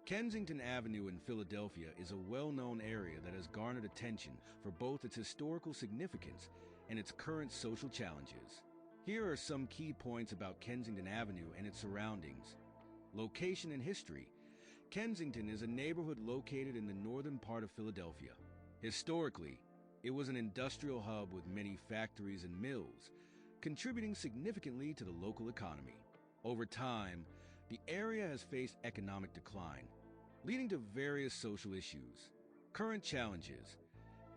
Kensington Avenue in Philadelphia is a well-known area that has garnered attention for both its historical significance and its current social challenges. Here are some key points about Kensington Avenue and its surroundings. Location and history. Kensington is a neighborhood located in the northern part of Philadelphia. Historically, it was an industrial hub with many factories and mills, contributing significantly to the local economy. Over time, the area has faced economic decline, leading to various social issues. Current challenges.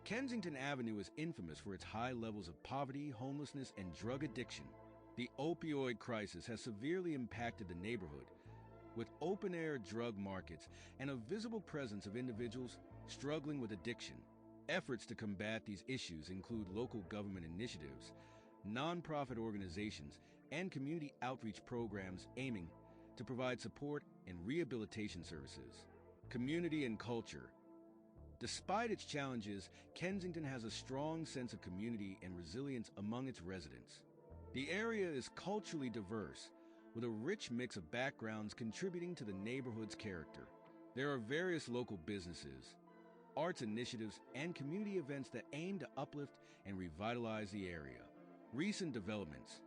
Kensington Avenue is infamous for its high levels of poverty, homelessness, and drug addiction. The opioid crisis has severely impacted the neighborhood, with open-air drug markets and a visible presence of individuals struggling with addiction. Efforts to combat these issues include local government initiatives, nonprofit organizations, and community outreach programs aiming to provide support and rehabilitation services. Community and culture. Despite its challenges, Kensington has a strong sense of community and resilience among its residents. The area is culturally diverse, with a rich mix of backgrounds contributing to the neighborhood's character. There are various local businesses, arts initiatives, and community events that aim to uplift and revitalize the area. Recent developments.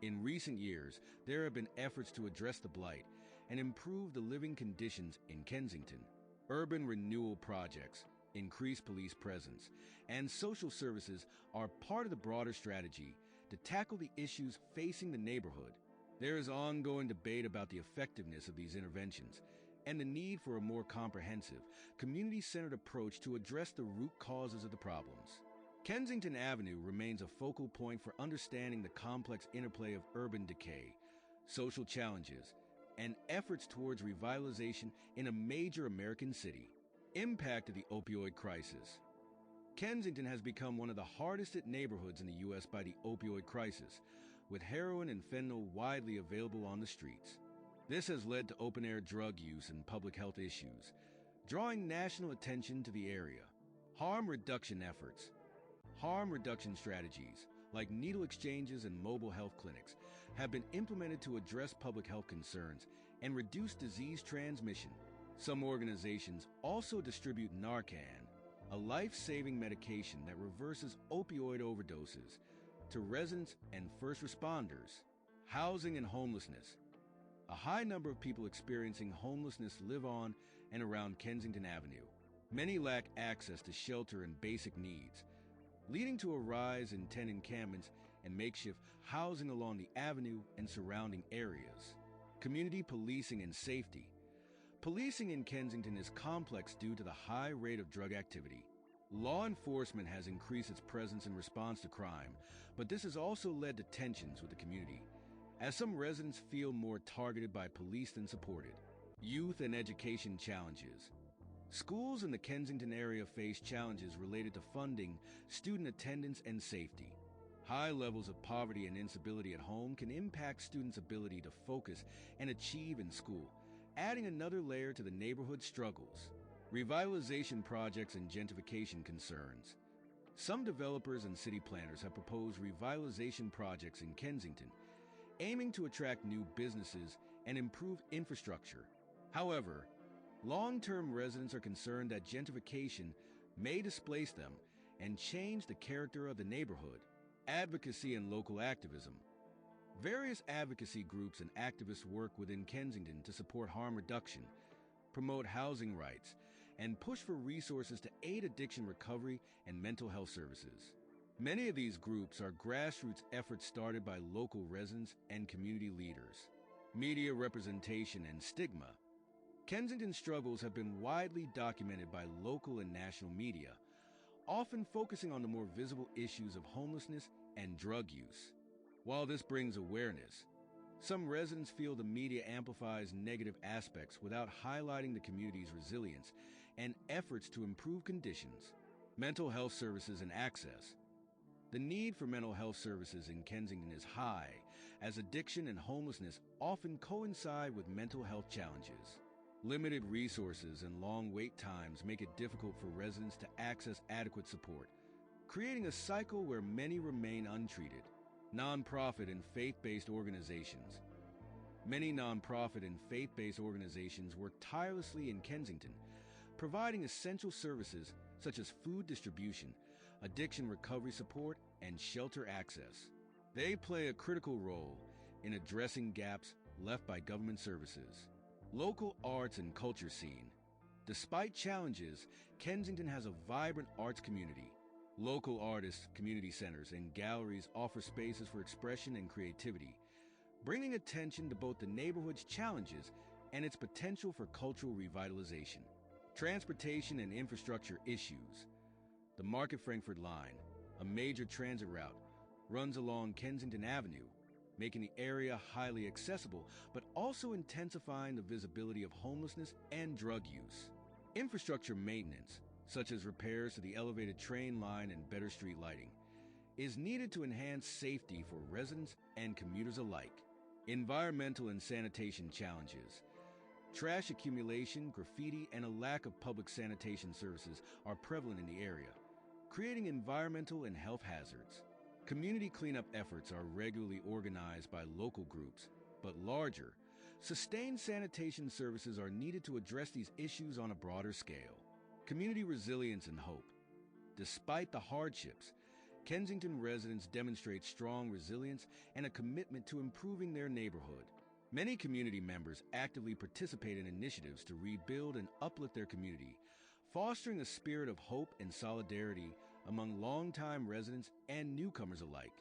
In recent years, there have been efforts to address the blight and improve the living conditions in Kensington. Urban renewal projects, increased police presence, and social services are part of the broader strategy to tackle the issues facing the neighborhood. There is ongoing debate about the effectiveness of these interventions and the need for a more comprehensive, community-centered approach to address the root causes of the problems. Kensington Avenue remains a focal point for understanding the complex interplay of urban decay, social challenges, and efforts towards revitalization in a major American city. Impact of the opioid crisis. Kensington has become one of the hardest-hit neighborhoods in the U.S. by the opioid crisis, with heroin and fentanyl widely available on the streets. This has led to open-air drug use and public health issues, drawing national attention to the area. Harm reduction efforts. Harm reduction strategies, like needle exchanges and mobile health clinics, have been implemented to address public health concerns and reduce disease transmission. Some organizations also distribute Narcan, a life-saving medication that reverses opioid overdoses, to residents and first responders. Housing and homelessness. A high number of people experiencing homelessness live on and around Kensington Avenue. Many lack access to shelter and basic needs, leading to a rise in tent encampments and makeshift housing along the avenue and surrounding areas. Community policing and safety. Policing in Kensington is complex due to the high rate of drug activity. Law enforcement has increased its presence in response to crime, but this has also led to tensions with the community, as some residents feel more targeted by police than supported. Youth and education challenges. Schools in the Kensington area face challenges related to funding, student attendance, and safety. High levels of poverty and instability at home can impact students' ability to focus and achieve in school, adding another layer to the neighborhood struggles. Revitalization projects and gentrification concerns. Some developers and city planners have proposed revitalization projects in Kensington, aiming to attract new businesses and improve infrastructure. However, long-term residents are concerned that gentrification may displace them and change the character of the neighborhood. Advocacy and local activism. Various advocacy groups and activists work within Kensington to support harm reduction, promote housing rights, and push for resources to aid addiction recovery and mental health services. Many of these groups are grassroots efforts started by local residents and community leaders. Media representation and stigma. Kensington's struggles have been widely documented by local and national media, often focusing on the more visible issues of homelessness and drug use. While this brings awareness, some residents feel the media amplifies negative aspects without highlighting the community's resilience and efforts to improve conditions. Mental health services and access. The need for mental health services in Kensington is high, as addiction and homelessness often coincide with mental health challenges. Limited resources and long wait times make it difficult for residents to access adequate support, creating a cycle where many remain untreated. Nonprofit and faith-based organizations. Many nonprofit and faith-based organizations work tirelessly in Kensington, providing essential services such as food distribution, addiction recovery support, and shelter access. They play a critical role in addressing gaps left by government services. Local arts and culture scene. Despite challenges, Kensington has a vibrant arts community. Local artists, community centers, and galleries offer spaces for expression and creativity, bringing attention to both the neighborhood's challenges and its potential for cultural revitalization. Transportation and infrastructure issues. The Market-Frankford Line, a major transit route, runs along Kensington Avenue, making the area highly accessible, but also intensifying the visibility of homelessness and drug use. Infrastructure maintenance, such as repairs to the elevated train line and better street lighting, is needed to enhance safety for residents and commuters alike. Environmental and sanitation challenges. Trash accumulation, graffiti, and a lack of public sanitation services are prevalent in the area, creating environmental and health hazards. Community cleanup efforts are regularly organized by local groups, but larger, sustained sanitation services are needed to address these issues on a broader scale. Community resilience and hope. Despite the hardships, Kensington residents demonstrate strong resilience and a commitment to improving their neighborhood. Many community members actively participate in initiatives to rebuild and uplift their community, fostering a spirit of hope and solidarity among longtime residents and newcomers alike.